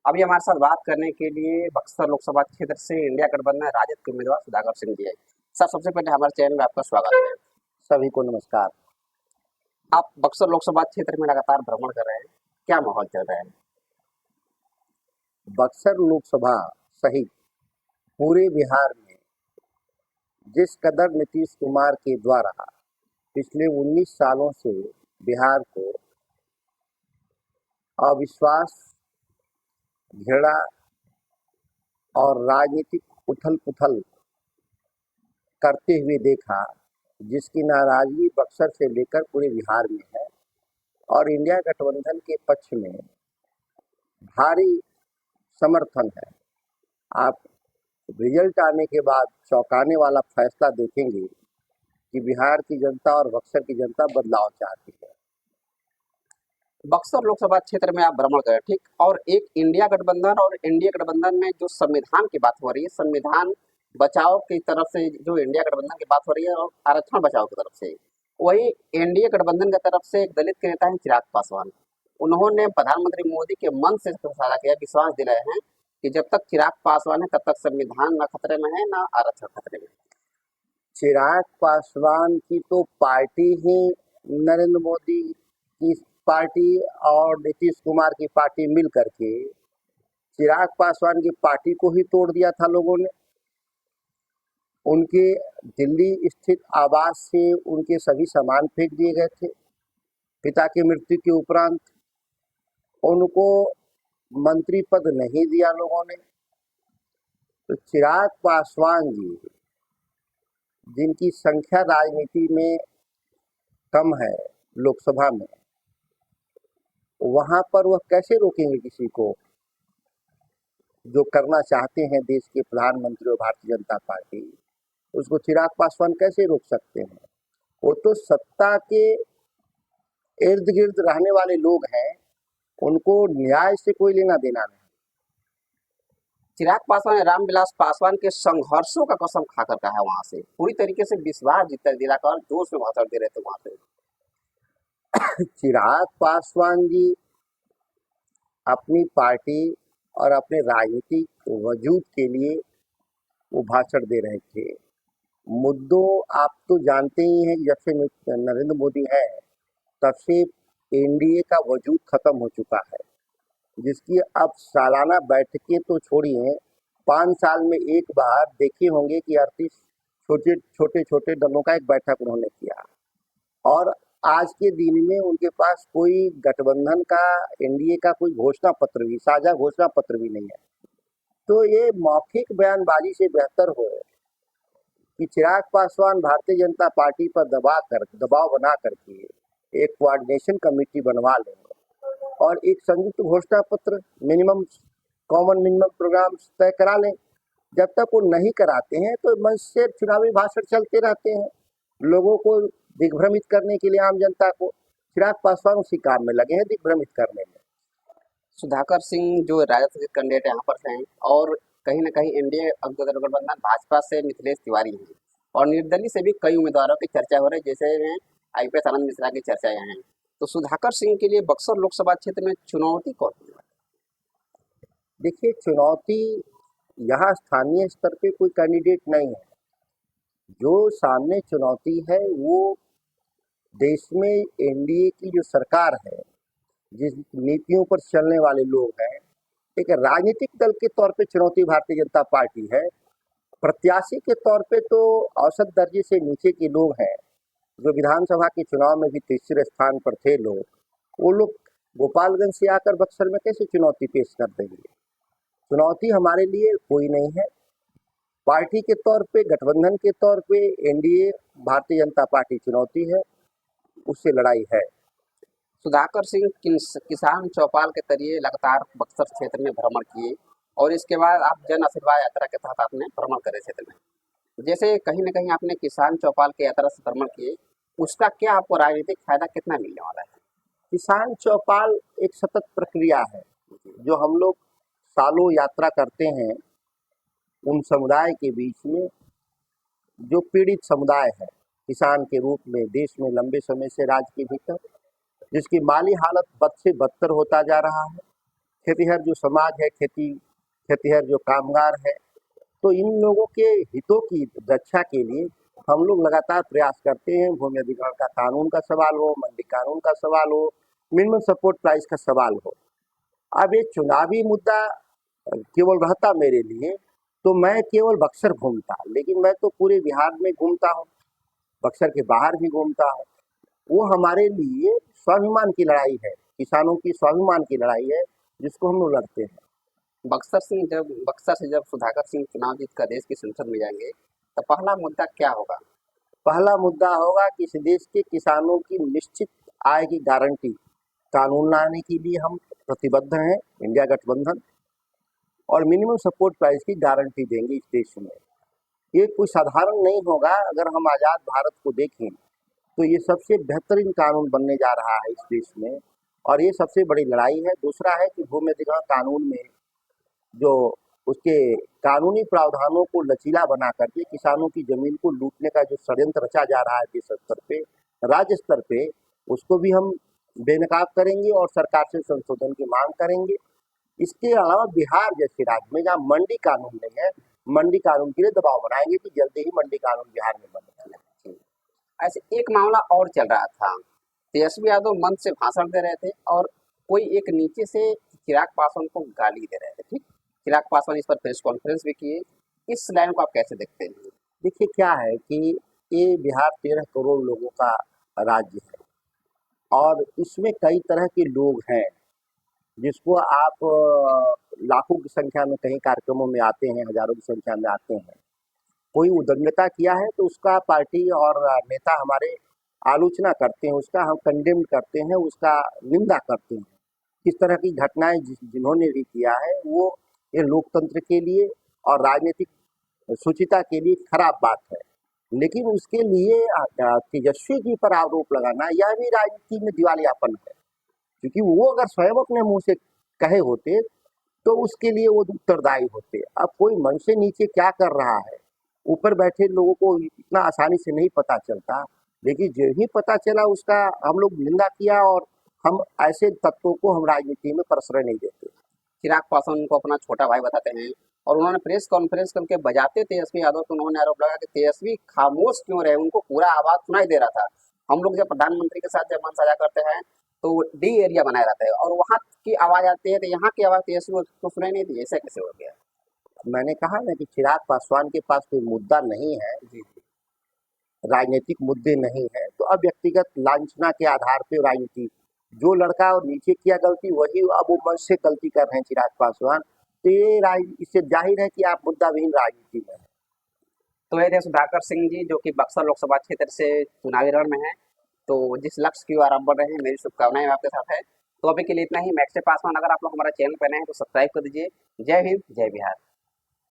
अभी हमारे साथ बात करने के लिए बक्सर लोकसभा क्षेत्र से इंडिया गठबंधन राजद के उम्मीदवार सुधाकर सिंह जी है। सर, सबसे पहले हमारे चैनल में आपका स्वागत है। सभी को नमस्कार। आप बक्सर लोकसभा क्षेत्र में लगातार भ्रमण कर रहे हैं, क्या माहौल चल रहा है? बक्सर लोकसभा सहित पूरे बिहार में जिस कदर नीतीश कुमार के द्वारा पिछले 19 सालों से बिहार को अविश्वास, घृणा और राजनीतिक उथल पुथल करते हुए देखा, जिसकी नाराजगी बक्सर से लेकर पूरे बिहार में है और इंडिया गठबंधन के पक्ष में भारी समर्थन है। आप रिजल्ट आने के बाद चौंकाने वाला फैसला देखेंगे कि बिहार की जनता और बक्सर की जनता बदलाव चाहती है। बक्सर लोकसभा क्षेत्र में आप भ्रमण करें, ठीक, और एक इंडिया गठबंधन और इंडिया गठबंधन में जो संविधान की बात हो रही है, संविधान बचाओ की तरफ से जो इंडिया गठबंधन की बात हो रही है और आरक्षण बचाओ की तरफ से, वही एनडीए गठबंधन की तरफ से एक दलित के नेता हैं चिराग पासवान। उन्होंने प्रधानमंत्री मोदी के मन से साझा किया, विश्वास दिलाए हैं कि जब तक चिराग पासवान है तब तक संविधान न खतरे में है न आरक्षण खतरे में। चिराग पासवान की तो पार्टी ही नरेंद्र मोदी की पार्टी और नीतीश कुमार की पार्टी मिल करके चिराग पासवान की पार्टी को ही तोड़ दिया था लोगों ने। उनके दिल्ली स्थित आवास से उनके सभी सामान फेंक दिए गए थे। पिता की मृत्यु के उपरांत उनको मंत्री पद नहीं दिया लोगों ने। तो चिराग पासवान जी, जिनकी संख्या राजनीति में कम है लोकसभा में, वहां पर वह कैसे रोकेंगे किसी को जो करना चाहते हैं देश के प्रधानमंत्री और भारतीय जनता पार्टी? उसको चिराग पासवान कैसे रोक सकते हैं? वो तो सत्ता के इर्द गिर्द रहने वाले लोग हैं, उनको न्याय से कोई लेना देना नहीं। चिराग पासवान ने रामविलास पासवान के संघर्षों का कसम खा कर कहा है, वहां से पूरी तरीके से विश्वास दिलाकर जोश में भाषण दे रहे थे वहां से। चिराग पासवान जी अपनी पार्टी और अपने राजनीतिक वजूद के लिए वो भाषण दे रहे थे। मुद्दों आप तो जानते ही हैं, जब से नरेंद्र मोदी है तब से एनडीए का वजूद खत्म हो चुका है, जिसकी अब सालाना बैठकें तो छोड़िए, 5 साल में एक बार देखे होंगे कि 38 छोटे छोटे दलों का एक बैठक उन्होंने किया। और आज के दिन में उनके पास कोई गठबंधन का, एनडीए का कोई घोषणा पत्र भी, साझा घोषणा पत्र भी नहीं है। तो ये मौखिक बयानबाजी से बेहतर हो कि चिराग पासवान भारतीय जनता पार्टी पर दबाव बना करके एक कोऑर्डिनेशन कमेटी बनवा लें और एक संयुक्त घोषणा पत्र, कॉमन मिनिमम प्रोग्राम तय करा लें। जब तक वो नहीं कराते हैं तो मंच से चुनावी भाषण चलते रहते हैं, लोगों को दिग्भ्रमित करने के लिए, आम जनता को। चिराग पासवान उसी काम में लगे हैं, दिग्भ्रमित करने में। सुधाकर सिंह जो राजद के कैंडिडेट यहाँ पर हैं, और कहीं ना कहीं एनडीए गठबंधन भाजपा से मिथिलेश तिवारी हैं, और निर्दलीय से भी कई उम्मीदवारों की चर्चा हो रही है, जैसे में आईपीएस आनंद मिश्रा की चर्चा यहाँ है। तो सुधाकर सिंह के लिए बक्सर लोकसभा क्षेत्र में चुनौती कौन है? देखिए, चुनौती यहाँ स्थानीय स्तर पे कोई कैंडिडेट नहीं है। जो सामने चुनौती है वो देश में एनडीए की जो सरकार है, जिस नीतियों पर चलने वाले लोग हैं, एक राजनीतिक दल के तौर पे चुनौती भारतीय जनता पार्टी है। प्रत्याशी के तौर पे तो औसत दर्जे से नीचे के लोग हैं, जो विधानसभा के चुनाव में भी तीसरे स्थान पर थे लोग, वो लोग गोपालगंज से आकर बक्सर में कैसे चुनौती पेश कर देंगे? चुनौती हमारे लिए कोई नहीं है। पार्टी के तौर पे, गठबंधन के तौर पे एनडीए भारतीय जनता पार्टी चुनौती है, उससे लड़ाई है। सुधाकर सिंह किसान चौपाल के जरिए लगातार बक्सर क्षेत्र में भ्रमण किए, और इसके बाद आप जन आशीर्वाद यात्रा के तहत आपने भ्रमण करे क्षेत्र में। जैसे कहीं ना कहीं आपने किसान चौपाल की यात्रा से भ्रमण किए, उसका क्या आपको राजनीतिक फायदा कितना मिलने वाला है? किसान चौपाल एक सतत प्रक्रिया है, जो हम लोग सालों यात्रा करते हैं उन समुदाय के बीच में जो पीड़ित समुदाय है, किसान के रूप में देश में लंबे समय से राज्य के भीतर, जिसकी माली हालत बद से बदतर होता जा रहा है। खेतिहर जो समाज है, खेतिहर जो कामगार है, तो इन लोगों के हितों की रक्षा के लिए हम लोग लगातार प्रयास करते हैं। भूमि अधिग्रहण का कानून का सवाल हो, मंडी कानून का सवाल हो, मिनिमम सपोर्ट प्राइस का सवाल हो। अब ये चुनावी मुद्दा केवल रहता मेरे लिए तो मैं केवल बक्सर घूमता, लेकिन मैं तो पूरे बिहार में घूमता हूँ, बक्सर के बाहर भी घूमता हूँ। वो हमारे लिए स्वाभिमान की लड़ाई है, किसानों की स्वाभिमान की लड़ाई है, जिसको हम लोग लड़ते हैं। बक्सर से जब सुधाकर सिंह चुनाव जीतकर देश की संसद में जाएंगे तो पहला मुद्दा क्या होगा? पहला मुद्दा होगा कि इस देश के किसानों की निश्चित आय की गारंटी कानून लाने के लिए हम प्रतिबद्ध हैं, इंडिया गठबंधन, और मिनिमम सपोर्ट प्राइस की गारंटी देंगे इस देश में। ये कोई साधारण नहीं होगा। अगर हम आज़ाद भारत को देखें तो ये सबसे बेहतरीन कानून बनने जा रहा है इस देश में, और ये सबसे बड़ी लड़ाई है। दूसरा है कि भूमि अधिग्रहण कानून में जो उसके कानूनी प्रावधानों को लचीला बना करके किसानों की जमीन को लूटने का जो षड्यंत्र रचा जा रहा है देश स्तर पे, राज्य स्तर पे, उसको भी हम बेनकाब करेंगे और सरकार से संशोधन की मांग करेंगे। इसके अलावा बिहार जैसे राज्य में जहाँ मंडी कानून नहीं है, मंडी कानून के लिए दबाव बनाएंगे कि जल्दी ही मंडी कानून बिहार में बने। ऐसे एक मामला और चल रहा था, तेजस्वी यादव मंच से भाषण दे रहे थे और कोई एक नीचे से चिराग पासवान को गाली दे रहे थे। ठीक, चिराग पासवान इस पर प्रेस कॉन्फ्रेंस भी किए। इस लाइन को आप कैसे देखते हैं? देखिए क्या है कि ये बिहार 13 करोड़ लोगों का राज्य है और इसमें कई तरह के लोग हैं जिसको आप लाखों की संख्या में कहीं कार्यक्रमों में आते हैं, हजारों की संख्या में आते हैं। कोई उद्दंडता किया है तो उसका पार्टी और नेता हमारे आलोचना करते हैं, उसका हम कंडेम करते हैं, उसका निंदा करते हैं। किस तरह की घटनाएं जिन्होंने भी किया है वो ये लोकतंत्र के लिए और राजनीतिक शुचिता के लिए खराब बात है। लेकिन उसके लिए तेजस्वी जी पर आरोप लगाना यह भी राजनीति में दिवालियापन है, क्योंकि वो अगर स्वयं अपने मुंह से कहे होते तो उसके लिए वो उत्तरदायी होते। अब कोई मन से नीचे क्या कर रहा है ऊपर बैठे लोगों को इतना आसानी से नहीं पता चलता, लेकिन जो ही पता चला उसका हम लोग निंदा किया और हम ऐसे तत्वों को हम राजनीति में प्रश्रय नहीं देते। चिराग पासवान को अपना छोटा भाई बताते हैं और उन्होंने प्रेस कॉन्फ्रेंस करके बजाते तेजस्वी यादव तो उन्होंने आरोप लगाया कि तेजस्वी खामोश क्यों रहे, उनको पूरा आवाज सुनाई दे रहा था। हम लोग जब प्रधानमंत्री के साथ जब मन साझा करते हैं तो डी एरिया बनाया रहता है और वहाँ की आवाज आती है तो यहाँ की आवाज तेजस्वी को सुनाई नहीं दी। ऐसा कैसे हो गया? मैंने कहा ना कि चिराग पासवान के पास कोई मुद्दा नहीं है, जी, राजनीतिक मुद्दे नहीं है, तो अब व्यक्तिगत लांछना के आधार पे राजनीति, जो लड़का और नीचे किया गलती वही अब वो मंच से गलती कर रहे हैं चिराग पासवान, तो ये इससे जाहिर है कि आप मुद्दाविहीन राजनीति में है। तो ये थे सुधाकर सिंह जी जो कि बक्सर लोकसभा क्षेत्र से चुनावी रण में है। तो जिस लक्ष्य की ओर आप बढ़ रहे हैं मेरी शुभकामनाएं आपके साथ है। तो अभी के लिए इतना ही। मैं अक्षय पासवान, अगर आप लोग हमारा चैनल पर नए हैं तो सब्सक्राइब कर दीजिए। जय हिंद, जय बिहार।